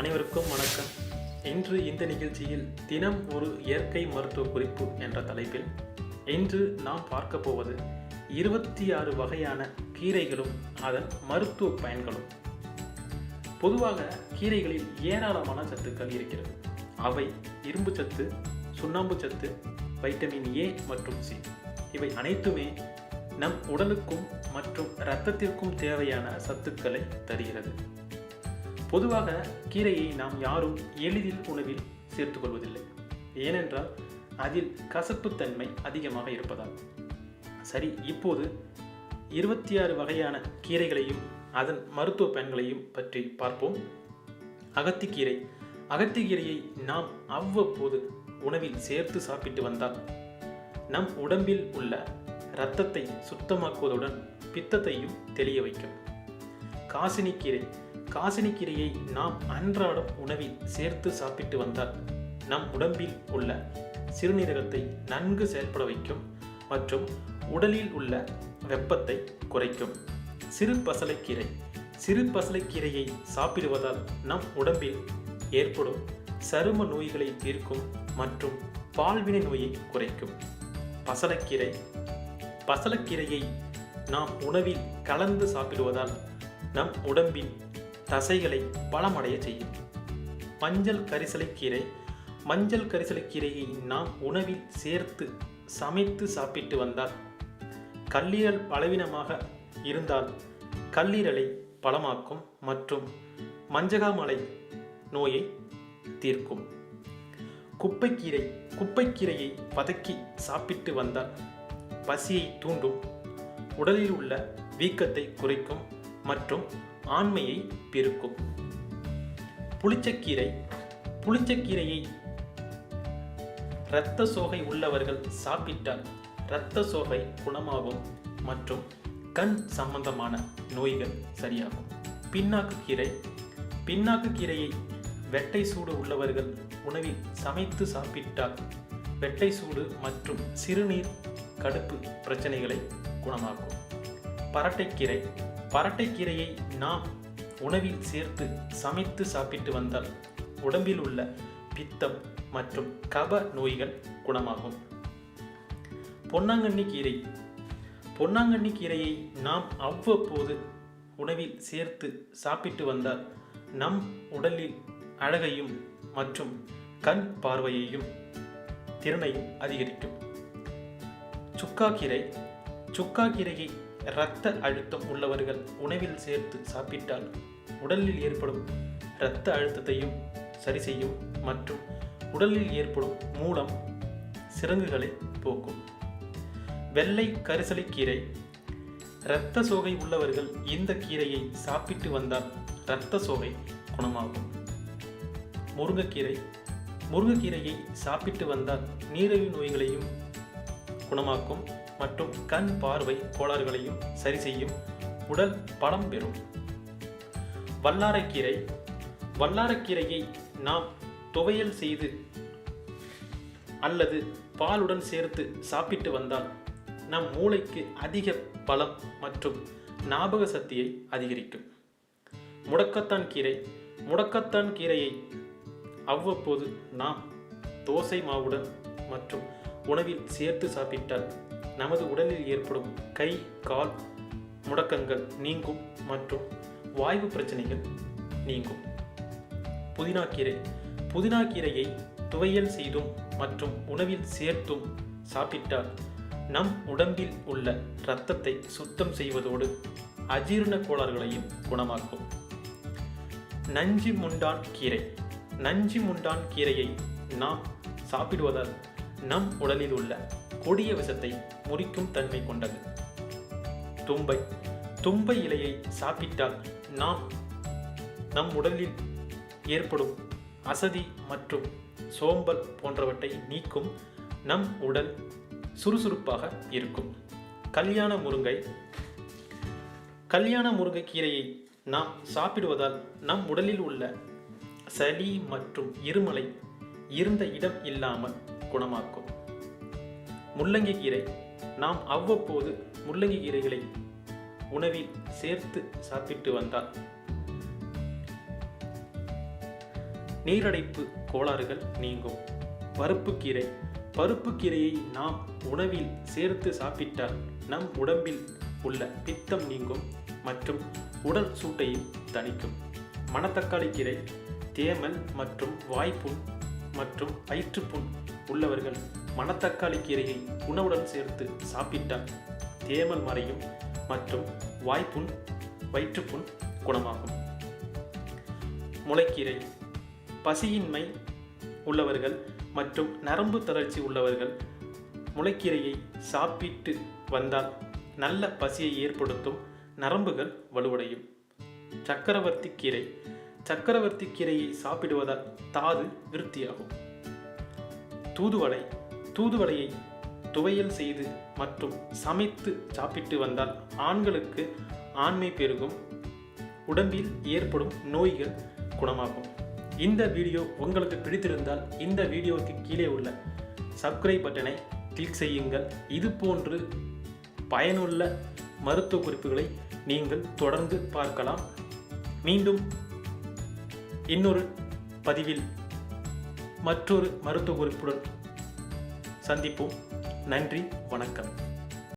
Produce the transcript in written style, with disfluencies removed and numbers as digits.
அனைவருக்கும் வணக்கம். இன்று இந்த நிகழ்ச்சியில் தினம் ஒரு இயற்கை மருத்துவ குறிப்பு என்ற தலைப்பில் இன்று நாம் பார்க்க போவது 26 வகையான கீரைகளும் அதன் மருத்துவ பயன்களும். பொதுவாக கீரைகளில் ஏராளமான சத்துக்கள் இருக்கிறது. அவை இரும்பு சத்து, சுண்ணாம்பு சத்து, வைட்டமின் ஏ மற்றும் சி. இவை அனைத்துமே நம் உடலுக்கும் மற்றும் இரத்தத்திற்கும் தேவையான சத்துக்களை தருகிறது. பொதுவாக கீரையை நாம் யாரும் எளிதில் உணவில் சேர்த்துக் கொள்வதில்லை. ஏனென்றால் அதில் கசப்புத்தன்மை அதிகமாக இருப்பதால். சரி, இப்போது 26 வகையான கீரைகளையும் அதன் மருத்துவ பயன்களையும் பற்றி பார்ப்போம். அகத்திக்கீரை. அகத்திக்கீரையை நாம் அவ்வப்போது உணவில் சேர்த்து சாப்பிட்டு வந்தால் நம் உடம்பில் உள்ள இரத்தத்தை சுத்தமாக்குவதுடன் பித்தத்தையும் தெளிய வைக்கும். காசினிக்கீரை. காசினிக்கீரையை நாம் அன்றாடம் உணவில் சேர்த்து சாப்பிட்டு வந்தால் நம் உடம்பில் உள்ள சிறுநீரகத்தை நன்கு செயல்பட வைக்கும் மற்றும் உடலில் உள்ள வெப்பத்தை குறைக்கும். சிறு பசலைக்கீரை. சிறு பசலைக்கீரையை சாப்பிடுவதால் நம் உடம்பில் ஏற்படும் சரும நோய்களை தீர்க்கும் மற்றும் பால்வினை நோயை குறைக்கும். பசலைக்கீரை. பசலைக்கீரையை நாம் உணவில் கலந்து சாப்பிடுவதால் நம் உடம்பின் தசைகளை பலமடைய செய்யும். மஞ்சள் கரிசலைக்கீரை. மஞ்சள் கரிசலைக்கீரையை நாம் உணவில் சேர்த்து சமைத்து சாப்பிட்டு வந்தால் கல்லீரல் பலவீனமாக இருந்தால் கல்லீரலை பலமாக்கும் மற்றும் மஞ்சகாமலை நோயை தீர்க்கும். குப்பைக்கீரை. குப்பைக்கீரையை வதக்கி சாப்பிட்டு வந்தால் பசியை தூண்டும், உடலில் உள்ள வீக்கத்தை குறைக்கும் மற்றும் ஆண்மையை பெருக்கும். புளிச்சக்கீரை. புளிச்சக்கீரையை இரத்த சோகை உள்ளவர்கள் சாப்பிட்டால் இரத்த சோகை குணமாகும் மற்றும் கண் சம்பந்தமான நோய்கள் சரியாகும். பின்னாக்கு கீரை. பின்னாக்கு கீரையை வெட்டை சூடு உள்ளவர்கள் உணவில் சமைத்து சாப்பிட்டால் வெட்டை சூடு மற்றும் சிறுநீர் கடுப்பு பிரச்சனைகளை குணமாக்கும். பரட்டைக்கீரை. பரட்டைக்கீரையை நாம் உணவில் சேர்த்து சமைத்து சாப்பிட்டு வந்தால் உடம்பில் உள்ள பித்தம் மற்றும் கப நோய்கள் குணமாகும். பொன்னாங்கண்ணி கீரை. பொன்னாங்கண்ணி கீரையை நாம் அவ்வப்போது உணவில் சேர்த்து சாப்பிட்டு வந்தால் நம் உடலில் அழகையும் மற்றும் கண் பார்வையையும் திறனையும் அதிகரிக்கும். சுக்காக்கீரை. சுக்காக்கீரையை இரத்த அழுத்தம் உள்ளவர்கள் உணவில் சேர்த்து சாப்பிட்டால் உடலில் ஏற்படும் இரத்த அழுத்தத்தையும் சரி செய்யும் மற்றும் உடலில் ஏற்படும் மூலம் சிரங்குகளை போக்கும். வெள்ளை கரிசலைக்கீரை. இரத்த சோகை உள்ளவர்கள் இந்த கீரையை சாப்பிட்டு வந்தால் இரத்த சோகை குணமாகும். முருங்கைக்கீரை. முருங்கைக்கீரையை சாப்பிட்டு வந்தால் நீரிழிவு நோய்களையும் குணமாக்கும் மற்றும் கண் பார்வை கோளாறுகளையும் சரி செய்யும், உடல் பலம் பெறும். வல்லாரைக்கீரை. வல்லாரைக்கீரையை நாம் துவையல் செய்து அல்லது பாலுடன் சேர்த்து சாப்பிட்டு வந்தால் நம் மூளைக்கு அதிக பலம் மற்றும் ஞாபக சக்தியை அதிகரிக்கும். முடக்கத்தான் கீரை. முடக்கத்தான் கீரையை அவ்வப்போது நாம் தோசை மாவுடன் மற்றும் உணவில் சேர்த்து சாப்பிட்டால் நமது உடலில் ஏற்படும் கை கால் முடக்கங்கள் நீங்கும் மற்றும் வாய்வு பிரச்சனைகள் நீங்கும். புதினாக்கீரை. புதினாக்கீரையை துவையல் செய்தும் மற்றும் உணவில் சேர்த்தும் சாப்பிட்டால் நம் உடம்பில் உள்ள இரத்தத்தை சுத்தம் செய்வதோடு அஜீரண கோளாறுகளையும் குணமாக்கும். நஞ்சி முண்டான் கீரை. நஞ்சி முண்டான் கீரையை நாம் சாப்பிடுவதால் நம் உடலில் உள்ள கொடிய விஷத்தை முறிக்கும் தன்மை கொண்டது. தும்பை. தும்பை இலையை சாப்பிட்டால் நம் உடலில் ஏற்படும் அசதி மற்றும் சோம்பல் போன்றவற்றை நீக்கும், நம் உடல் சுறுசுறுப்பாக இருக்கும். கல்யாண முருங்கை. கல்யாண முருங்கை கீரையை நாம் சாப்பிடுவதால் நம் உடலில் உள்ள சளி மற்றும் இருமலை இருந்த இடம் இல்லாமல் குணமாக்கும். முள்ளங்கி கீரை. நாம் அவ்வப்போது முள்ளங்கி கீரைகளை உணவில் சேர்த்து சாப்பிட்டு வந்தால் நீரடைப்பு கோளாறுகள் நீங்கும். பருப்புக்கீரை. பருப்புக்கீரையை நாம் உணவில் சேர்த்து சாப்பிட்டால் நம் உடம்பில் உள்ள பித்தம் நீங்கும் மற்றும் உடல் சூட்டையும் தணிக்கும். மணத்தக்காளி கீரை. தேமல் மற்றும் வாய்ப்புண் மற்றும் வயிற்றுப்புண் உள்ளவர்கள் மணத்தக்காளி கீரையை உணவுடன் சேர்த்து சாப்பிட்டால் தேமல் மறையும் மற்றும் வாய்ப்புண் வயிற்றுப்புண் குணமாகும். முளைக்கீரை. பசியின்மை உள்ளவர்கள் மற்றும் நரம்பு தளர்ச்சி உள்ளவர்கள் முளைக்கீரையை சாப்பிட்டு வந்தால் நல்ல பசியை ஏற்படுத்தும் நரம்புகள் வலுவடையும். சக்கரவர்த்தி கீரை. சக்கரவர்த்தி கீரையை சாப்பிடுவதால் தாது விருத்தியாகும். தூதுவளை. தூதுவளையை துவையல் செய்து மற்றும் சமைத்து சாப்பிட்டு வந்தால் ஆண்களுக்கு ஆண்மை பெருகும், உடம்பில் ஏற்படும் நோய்கள் குணமாகும். இந்த வீடியோ உங்களுக்கு பிடித்திருந்தால் இந்த வீடியோவுக்கு கீழே உள்ள சப்ஸ்கிரைப் பட்டனை கிளிக் செய்யுங்கள். இது போன்று பயனுள்ள மருத்துவ குறிப்புகளை நீங்கள் தொடர்ந்து பார்க்கலாம். மீண்டும் இன்னொரு பதிவில் மற்றொரு மருத்துவ குறிப்புடன் சந்திப்போம். நன்றி, வணக்கம்.